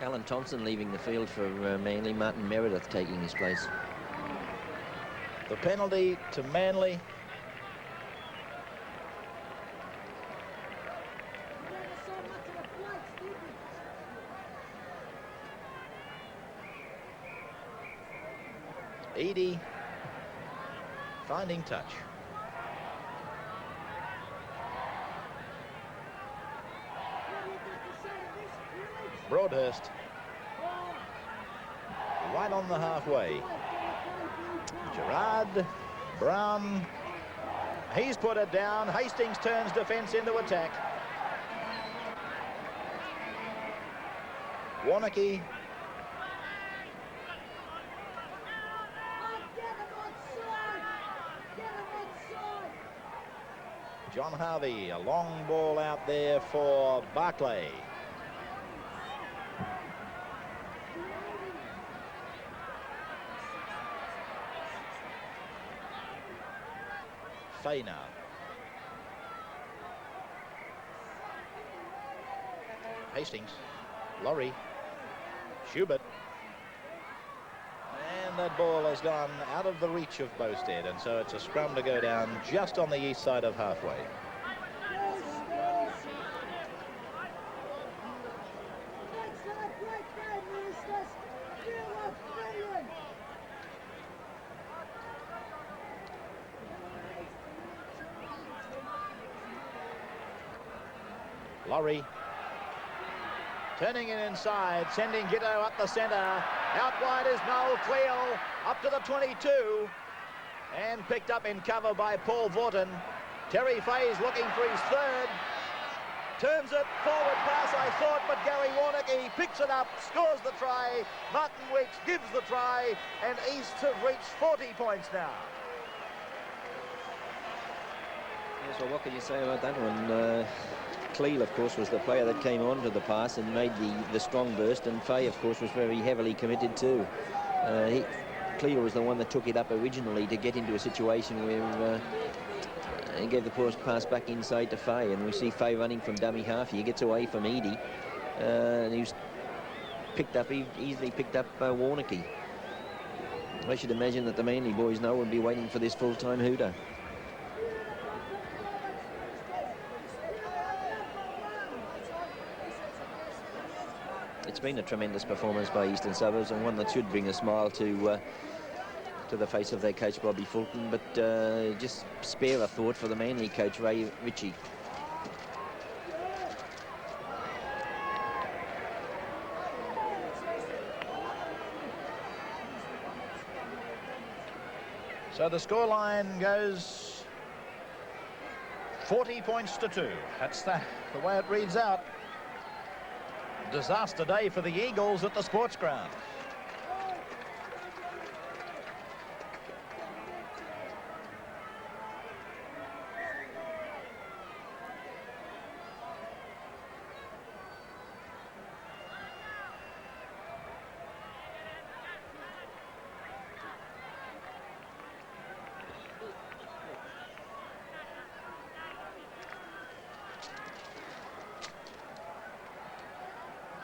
Alan Thompson leaving the field for Manly, Martin Meredith taking his place. The penalty to Manly. Edie finding touch. Broadhurst right on the halfway. Gerard, Brown, he's put it down. Hastings turns defence into attack. Warnocky. John Harvey, a long ball out there for Barclay. Fay now. Hastings, Laurie, Schubert. And that ball has gone out of the reach of Bowstead, and so it's a scrum to go down just on the east side of halfway. Laurie turning it inside, sending Gitto up the centre. Out wide is Noel Cleal, up to the 22, and picked up in cover by Paul Vorton. Terry Fay's looking for his third. Turns it, forward pass I thought, but Gary Warnocky picks it up, scores the try. Martin Weeks gives the try, and East have reached 40 points now. Yes, well, what can you say about that one? Cleal, of course, was the player that came on to the pass and made the strong burst, and Fay, of course, was very heavily committed too. Cleal was the one that took it up originally to get into a situation where he gave the pass back inside to Fay, and we see Fay running from dummy half. He gets away from Edie, and he was picked up, easily picked up Warnocky. I should imagine that the Manly boys now would be waiting for this full-time hooter. It's been a tremendous performance by Eastern Suburbs, and one that should bring a smile to the face of their coach, Bobby Fulton, but just spare a thought for the Manly coach, Ray Ritchie. So the scoreline goes 40 points to 2. That's the way it reads out. Disaster day for the Eagles at the sports ground.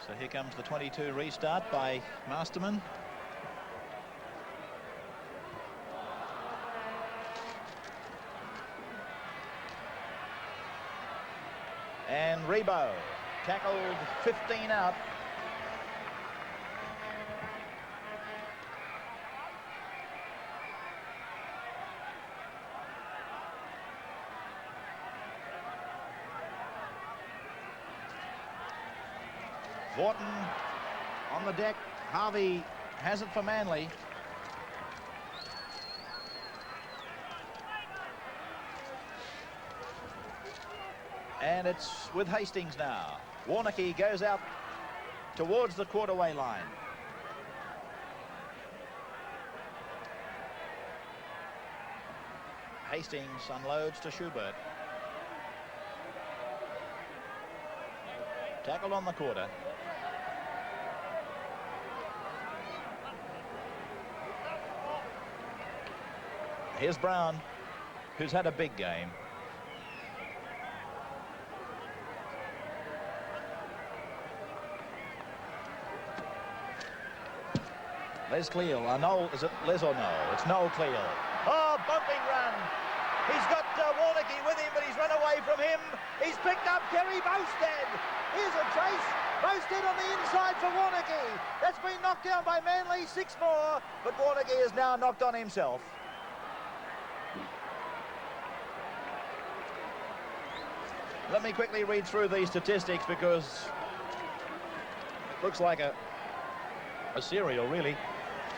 So here comes the 22 restart by Masterman. And Rebo tackled 15 out. Vorton on the deck. Harvey has it for Manly. And it's with Hastings now. Warneke goes out towards the quarterway line. Hastings unloads to Schubert. Tackled on the quarter. Here's Brown, who's had a big game. Les Cleal, Noel, is it Les or no? It's Noel Cleal. Oh, bumping run. He's got Warneke with him, but he's run away from him. He's picked up Kerry Bowstead. Here's a chase. Bowstead on the inside for Warneke. That's been knocked down by Manly, 6 more, but Warneke is now knocked on himself. Let me quickly read through these statistics because it looks like a serial, really.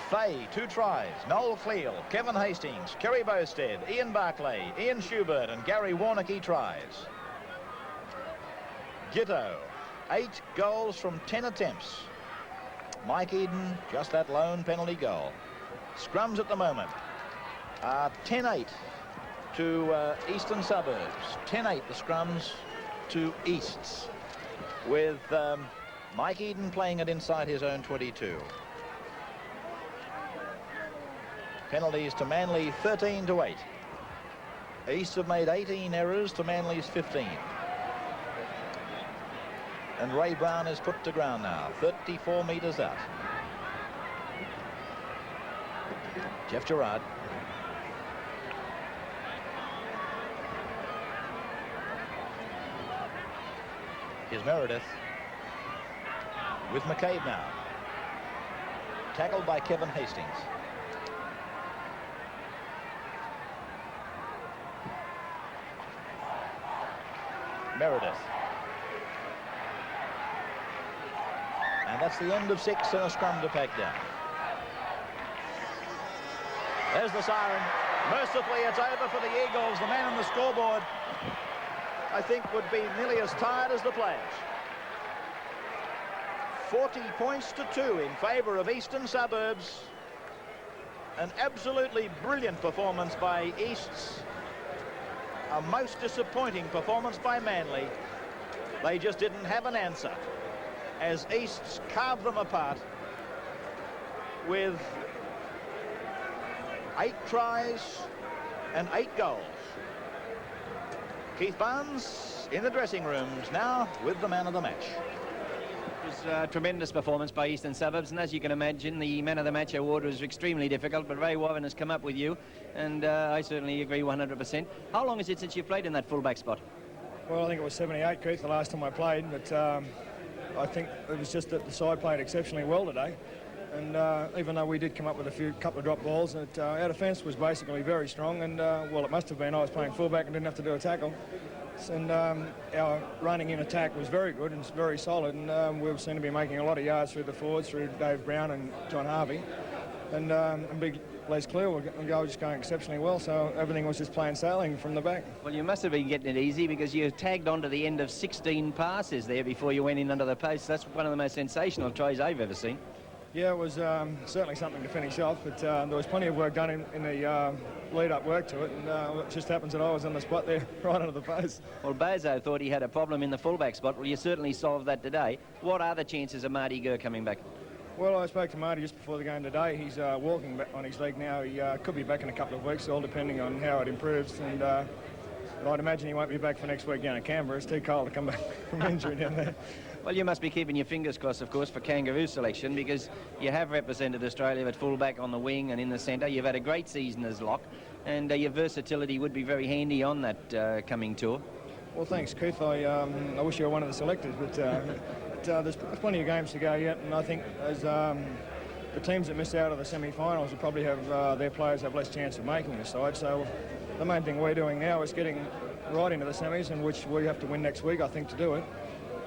Fay, 2 tries. Noel Cleal, Kevin Hastings, Kerry Bowstead, Ian Barclay, Ian Schubert and Gary Warneke tries. Gitto, 8 goals from 10 attempts. Mike Eden, just that lone penalty goal. Scrums at the moment are 10-8 to Eastern Suburbs. 10-8 the scrums to Easts, with Mike Eden playing it inside his own 22. Penalties to Manly 13-8. East have made 18 errors to Manly's 15. And Ray Brown is put to ground now, 34 metres out. Jeff Gerard. Here's Meredith with McCabe now. Tackled by Kevin Hastings. Meredith. And that's the end of 6 and a scrum to pack down. There's the siren. Mercifully, it's over for the Eagles. The man on the scoreboard, I think, would be nearly as tired as the players. 40 points to 2 in favour of Eastern Suburbs. An absolutely brilliant performance by Easts. A most disappointing performance by Manly. They just didn't have an answer as Easts carved them apart with 8 tries and 8 goals. Keith Barnes in the dressing rooms now with the man of the match. It was a tremendous performance by Eastern Suburbs, and as you can imagine, the man of the match award was extremely difficult, but Ray Warren has come up with you, and I certainly agree 100%. How long is it since you played in that fullback spot? Well, I think it was 78, Keith, the last time I played, but I think it was just that the side played exceptionally well today. And even though we did come up with couple of drop balls, our defence was basically very strong. And, well, it must have been I was playing fullback and didn't have to do a tackle. And our running in attack was very good and very solid. And we seemed to be making a lot of yards through the forwards, through Dave Brown and John Harvey. And big Les Clear were just going exceptionally well, so everything was just plain sailing from the back. Well, you must have been getting it easy because you tagged on to the end of 16 passes there before you went in under the post. That's one of the most sensational tries I've ever seen. Yeah, it was certainly something to finish off, but there was plenty of work done in the lead-up work to it, and it just happens that I was on the spot there, right under the post. Well, Bozo thought he had a problem in the fullback spot. Well, you certainly solved that today. What are the chances of Marty Gurr coming back? Well, I spoke to Marty just before the game today. He's walking back on his leg now. He could be back in a couple of weeks, all depending on how it improves, and I'd imagine he won't be back for next week down at Canberra. It's too cold to come back from injury down there. Well, you must be keeping your fingers crossed, of course, for Kangaroo selection, because you have represented Australia at fullback, on the wing and in the centre. You've had a great season as lock, and your versatility would be very handy on that coming tour. Well, thanks, Keith. I wish you were one of the selectors, but there's plenty of games to go yet, and I think as the teams that miss out of the semi-finals will probably have their players have less chance of making the side. So the main thing we're doing now is getting right into the semis, in which we have to win next week, I think, to do it.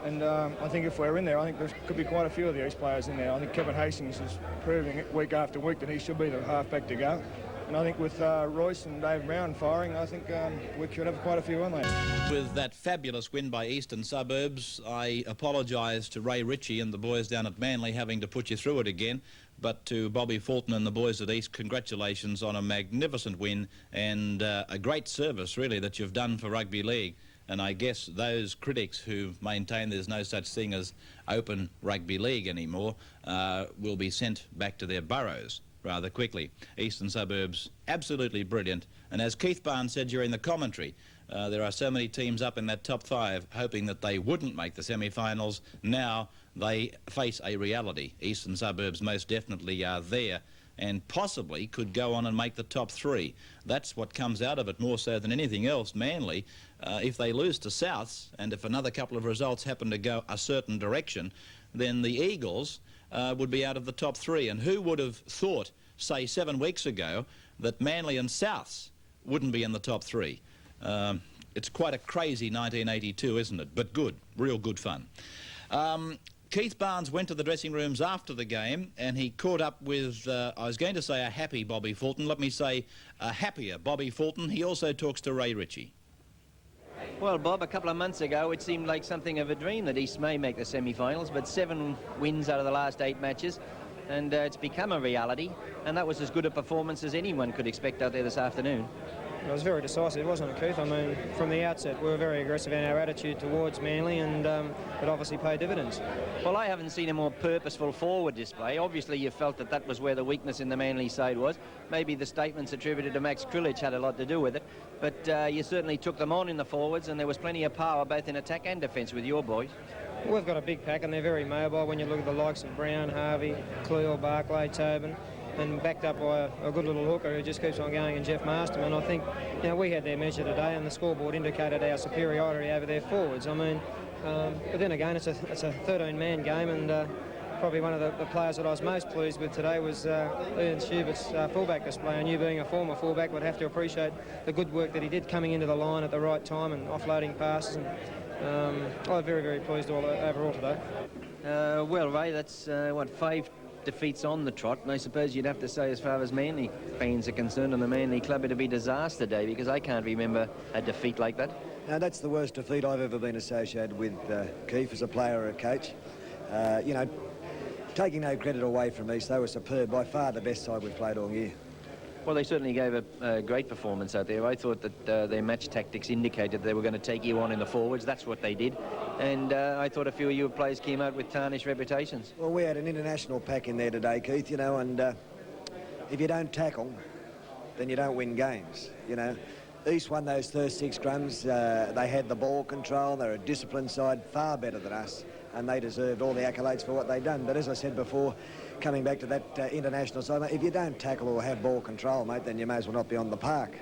And I think if we're in there, I think there could be quite a few of the East players in there. I think Kevin Hastings is proving week after week that he should be the halfback to go. And I think with Royce and Dave Brown firing, I think we could have quite a few on there. With that fabulous win by Eastern Suburbs, I apologise to Ray Ritchie and the boys down at Manly having to put you through it again. But to Bobby Fulton and the boys at East, congratulations on a magnificent win and a great service, really, that you've done for rugby league. And I guess those critics who maintain there's no such thing as open rugby league anymore will be sent back to their burrows rather quickly. Eastern Suburbs, absolutely brilliant. And as Keith Barnes said during the commentary, there are so many teams up in that top 5 hoping that they wouldn't make the semi-finals. Now they face a reality. Eastern Suburbs most definitely are there and possibly could go on and make the top 3. That's what comes out of it more so than anything else. Manly, if they lose to Souths, and if another couple of results happen to go a certain direction, then the Eagles would be out of the top 3. And who would have thought, say 7 weeks ago, that Manly and Souths wouldn't be in the top 3? It's quite a crazy 1982, isn't it? But good, real good fun. Keith Barnes went to the dressing rooms after the game and he caught up with, I was going to say a happy Bobby Fulton, let me say a happier Bobby Fulton. He also talks to Ray Ritchie. Well, Bob, a couple of months ago it seemed like something of a dream that East may make the semi-finals, but 7 wins out of the last 8 matches, and it's become a reality, and that was as good a performance as anyone could expect out there this afternoon. It was very decisive, wasn't it, Keith? I mean, from the outset, we were very aggressive in our attitude towards Manly, and it obviously paid dividends. Well, I haven't seen a more purposeful forward display. Obviously, you felt that that was where the weakness in the Manly side was. Maybe the statements attributed to Max Krilich had a lot to do with it, but you certainly took them on in the forwards, and there was plenty of power both in attack and defence with your boys. Well, we've got a big pack, and they're very mobile when you look at the likes of Brown, Harvey, Cleo, Barclay, Tobin, and backed up by a good little hooker who just keeps on going, and Jeff Masterman. I think, you know, we had their measure today, and the scoreboard indicated our superiority over their forwards. I mean, but then again, it's a 13-man game, and probably one of the players that I was most pleased with today was Ian Schubert's fullback display. And you, being a former fullback, would have to appreciate the good work that he did coming into the line at the right time and offloading passes. And I was very, very pleased overall today. Well, Ray, that's, 5 defeats on the trot, and I suppose you'd have to say, as far as Manly fans are concerned and the Manly club, it'd be disaster day, because I can't remember a defeat like that. Now, that's the worst defeat I've ever been associated with, Keith, as a player or a coach. You know, taking no credit away from East, they were superb, by far the best side we've played all year. Well, they certainly gave a great performance out there. I thought that their match tactics indicated they were going to take you on in the forwards. That's what they did. And I thought a few of your players came out with tarnished reputations. Well, we had an international pack in there today, Keith, you know, and if you don't tackle, then you don't win games, you know. East won those first 6 scrums. They had the ball control. They're a disciplined side, far better than us, and they deserved all the accolades for what they've done. But as I said before, coming back to that international side, mate, if you don't tackle or have ball control, mate, then you may as well not be on the park.